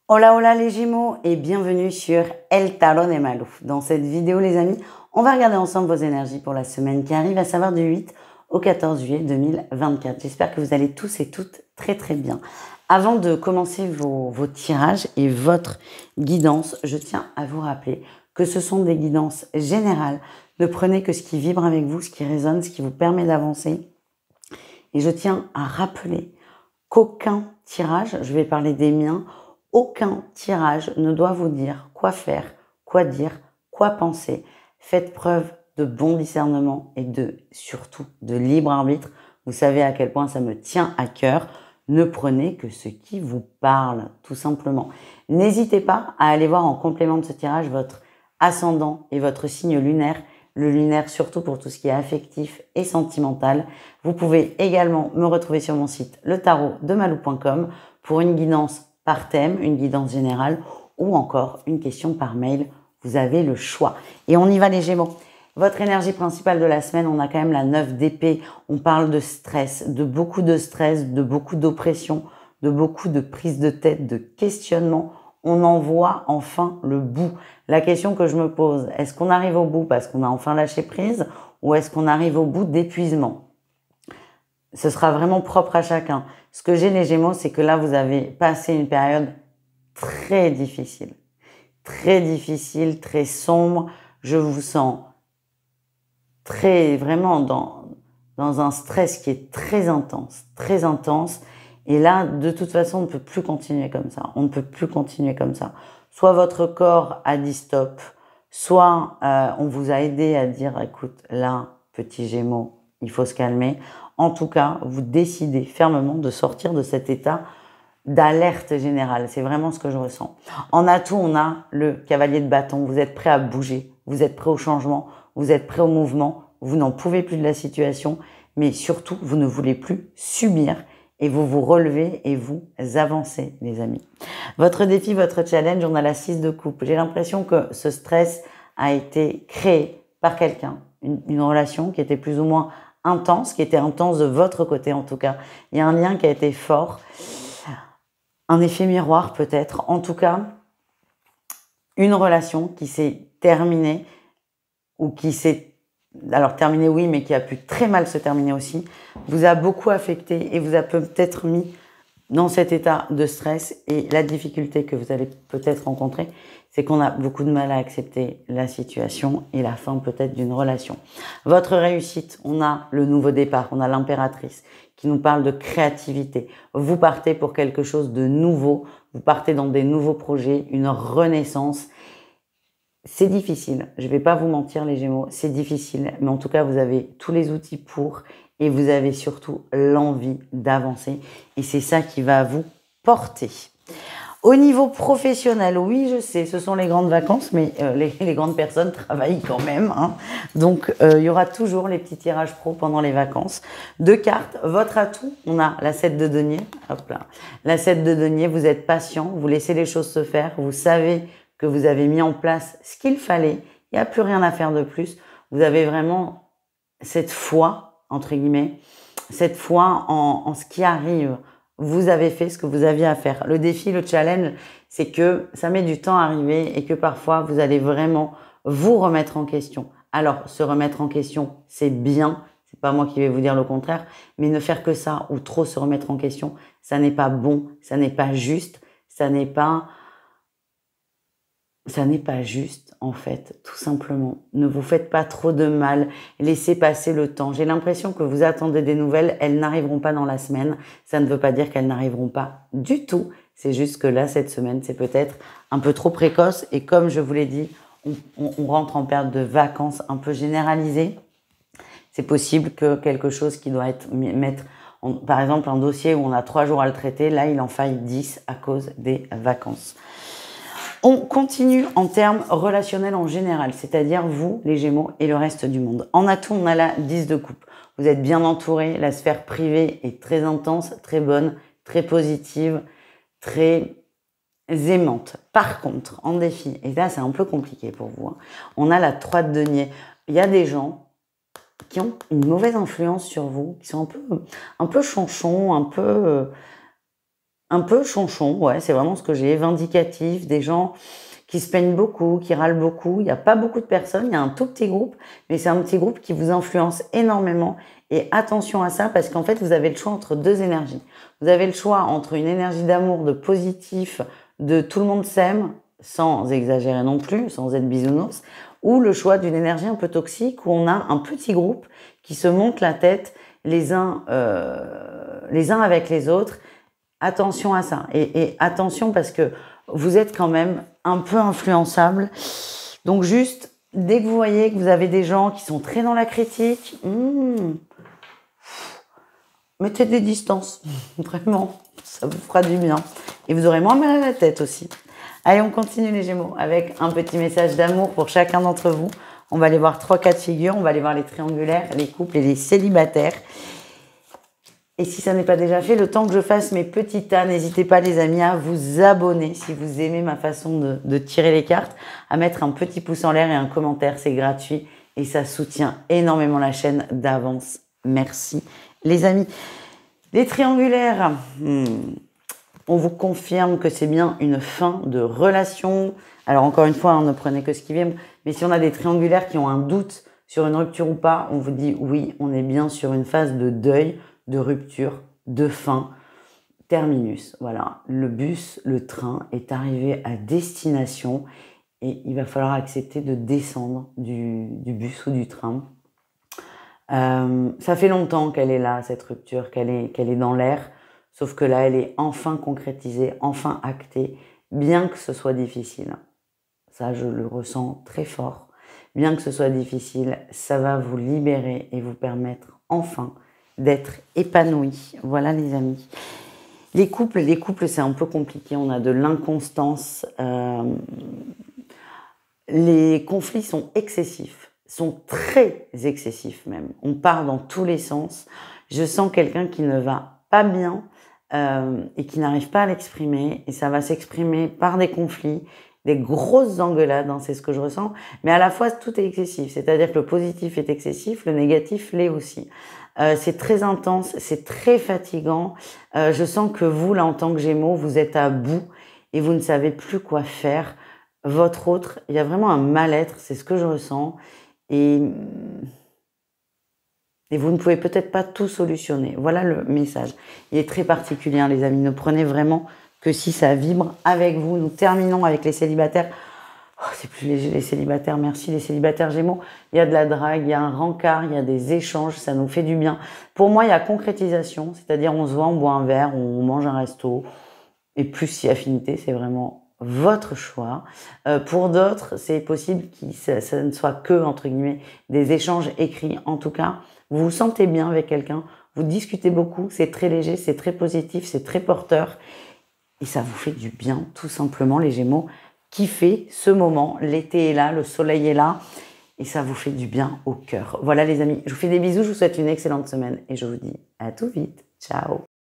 Hola hola les Gémeaux et bienvenue sur El Tarot de Malou. Dans cette vidéo les amis, on va regarder ensemble vos énergies pour la semaine qui arrive, à savoir du 8 au 14 juillet 2024. J'espère que vous allez tous et toutes très très bien. Avant de commencer vos tirages et votre guidance, je tiens à vous rappeler que ce sont des guidances générales. Ne prenez que ce qui vibre avec vous, ce qui résonne, ce qui vous permet d'avancer. Et je tiens à rappeler qu'aucun tirage, je vais parler des miens, aucun tirage ne doit vous dire quoi faire, quoi dire, quoi penser. Faites preuve de bon discernement et surtout de libre arbitre. Vous savez à quel point ça me tient à cœur. Ne prenez que ce qui vous parle, tout simplement. N'hésitez pas à aller voir en complément de ce tirage votre ascendant et votre signe lunaire. Le lunaire surtout pour tout ce qui est affectif et sentimental. Vous pouvez également me retrouver sur mon site letarotdemalou.com pour une guidance par thème, une guidance générale ou encore une question par mail. Vous avez le choix. Et on y va les Gémeaux. Votre énergie principale de la semaine, on a quand même la 9 d'épée. On parle de stress, de beaucoup d'oppression, de beaucoup de prise de tête, de questionnement. On en voit enfin le bout. La question que je me pose, est-ce qu'on arrive au bout parce qu'on a enfin lâché prise ou est-ce qu'on arrive au bout d'épuisement? Ce sera vraiment propre à chacun. Ce que j'ai les Gémeaux, c'est que là, vous avez passé une période très difficile, très sombre. Je vous sens vraiment dans un stress qui est très intense, très intense. Et là, de toute façon, on ne peut plus continuer comme ça. On ne peut plus continuer comme ça. Soit votre corps a dit stop, soit on vous a aidé à dire, écoute, là, petit Gémeaux, il faut se calmer. En tout cas, vous décidez fermement de sortir de cet état d'alerte générale. C'est vraiment ce que je ressens. En atout, on a le cavalier de bâton. Vous êtes prêt à bouger, vous êtes prêt au changement, vous êtes prêt au mouvement, vous n'en pouvez plus de la situation, mais surtout, vous ne voulez plus subir et vous vous relevez et vous avancez, les amis. Votre défi, votre challenge, on a la 6 de coupe. J'ai l'impression que ce stress a été créé par quelqu'un, une relation qui était plus ou moins intense, qui était intense de votre côté en tout cas. Il y a un lien qui a été fort, un effet miroir peut-être, en tout cas, une relation qui s'est terminée ou qui s'est, alors terminée oui, mais qui a pu très mal se terminer aussi, vous a beaucoup affecté et vous a peut-être mis dans cet état de stress. Et la difficulté que vous allez peut-être rencontrer, c'est qu'on a beaucoup de mal à accepter la situation et la fin peut-être d'une relation. Votre réussite, on a le nouveau départ, on a l'impératrice qui nous parle de créativité. Vous partez pour quelque chose de nouveau, vous partez dans des nouveaux projets, une renaissance. C'est difficile, je ne vais pas vous mentir les Gémeaux, c'est difficile, mais en tout cas vous avez tous les outils pour et vous avez surtout l'envie d'avancer et c'est ça qui va vous porter. Au niveau professionnel, oui, je sais, ce sont les grandes vacances, mais les grandes personnes travaillent quand même. Hein. Donc, il y aura toujours les petits tirages pro pendant les vacances. Deux cartes, votre atout, on a la 7 de denier. Hop là. La 7 de denier, vous êtes patient, vous laissez les choses se faire, vous savez que vous avez mis en place ce qu'il fallait, il n'y a plus rien à faire de plus. Vous avez vraiment cette foi, entre guillemets, cette foi en ce qui arrive. Vous avez fait ce que vous aviez à faire. Le défi, le challenge, c'est que ça met du temps à arriver et que parfois, vous allez vraiment vous remettre en question. Alors, se remettre en question, c'est bien. C'est pas moi qui vais vous dire le contraire. Mais ne faire que ça ou trop se remettre en question, ça n'est pas bon, ça n'est pas juste, ça n'est pas juste, en fait, tout simplement. Ne vous faites pas trop de mal, laissez passer le temps. J'ai l'impression que vous attendez des nouvelles, elles n'arriveront pas dans la semaine. Ça ne veut pas dire qu'elles n'arriveront pas du tout. C'est juste que là, cette semaine, c'est peut-être un peu trop précoce. Et comme je vous l'ai dit, on rentre en période de vacances un peu généralisée. C'est possible que quelque chose qui doit être par exemple, un dossier où on a 3 jours à le traiter, là, il en faille 10 à cause des vacances. On continue en termes relationnels en général, c'est-à-dire vous, les Gémeaux, et le reste du monde. En atout, on a la 10 de coupe. Vous êtes bien entouré, la sphère privée est très intense, très bonne, très positive, très aimante. Par contre, en défi, et là c'est un peu compliqué pour vous, hein, on a la 3 de denier. Il y a des gens qui ont une mauvaise influence sur vous, qui sont un peu chanchons, un peu un peu chonchon, ouais, c'est vraiment ce que j'ai, vindicatif, des gens qui se plaignent beaucoup, qui râlent beaucoup. Il n'y a pas beaucoup de personnes, il y a un tout petit groupe, mais c'est un petit groupe qui vous influence énormément. Et attention à ça, parce qu'en fait, vous avez le choix entre deux énergies. Vous avez le choix entre une énergie d'amour, de positif, de tout le monde s'aime, sans exagérer non plus, sans être bisounours, ou le choix d'une énergie un peu toxique où on a un petit groupe qui se monte la tête les uns avec les autres. Attention à ça. Et attention parce que vous êtes quand même un peu influençable. Donc juste, dès que vous voyez que vous avez des gens qui sont très dans la critique, mettez des distances. Vraiment, ça vous fera du bien. Et vous aurez moins mal à la tête aussi. Allez, on continue les Gémeaux avec un petit message d'amour pour chacun d'entre vous. On va aller voir 3 cas de figure. On va aller voir les triangulaires, les couples et les célibataires. Et si ça n'est pas déjà fait, le temps que je fasse mes petits tas, n'hésitez pas les amis à vous abonner si vous aimez ma façon de tirer les cartes, à mettre un petit pouce en l'air et un commentaire, c'est gratuit et ça soutient énormément la chaîne d'avance. Merci les amis. Les triangulaires, on vous confirme que c'est bien une fin de relation. Alors encore une fois, ne prenez que ce qui vient, mais si on a des triangulaires qui ont un doute sur une rupture ou pas, on vous dit oui, on est bien sur une phase de deuil, de rupture, de fin, terminus. Voilà, le bus, le train est arrivé à destination et il va falloir accepter de descendre du bus ou du train. Ça fait longtemps qu'elle est là, cette rupture, qu'elle est dans l'air, sauf que là, elle est enfin concrétisée, enfin actée, bien que ce soit difficile. Ça, je le ressens très fort. Bien que ce soit difficile, ça va vous libérer et vous permettre enfin d'être épanoui. Voilà les amis. Les couples, c'est un peu compliqué. On a de l'inconstance. Les conflits sont excessifs, sont très excessifs même. On part dans tous les sens. Je sens quelqu'un qui ne va pas bien et qui n'arrive pas à l'exprimer. Et ça va s'exprimer par des conflits, des grosses engueulades, hein, c'est ce que je ressens. Mais à la fois, tout est excessif. C'est-à-dire que le positif est excessif, le négatif l'est aussi. C'est très intense, c'est très fatigant. Je sens que vous, là, en tant que Gémeaux, vous êtes à bout et vous ne savez plus quoi faire. Votre autre, il y a vraiment un mal-être, c'est ce que je ressens. Et vous ne pouvez peut-être pas tout solutionner. Voilà le message. Il est très particulier, hein, les amis. Ne prenez vraiment que si ça vibre avec vous. Nous terminons avec les célibataires. Oh, c'est plus léger les célibataires, merci les célibataires Gémeaux. Il y a de la drague, il y a un rencard, il y a des échanges, ça nous fait du bien. Pour moi, il y a concrétisation, c'est-à-dire on se voit, on boit un verre, on mange un resto. Et plus si affinité, c'est vraiment votre choix. Pour d'autres, c'est possible que ça ne soit que, entre guillemets, des échanges écrits. En tout cas, vous vous sentez bien avec quelqu'un, vous discutez beaucoup, c'est très léger, c'est très positif, c'est très porteur. Et ça vous fait du bien, tout simplement, les Gémeaux. Kiffez ce moment, l'été est là, le soleil est là, et ça vous fait du bien au cœur. Voilà les amis, je vous fais des bisous, je vous souhaite une excellente semaine, et je vous dis à tout vite. Ciao.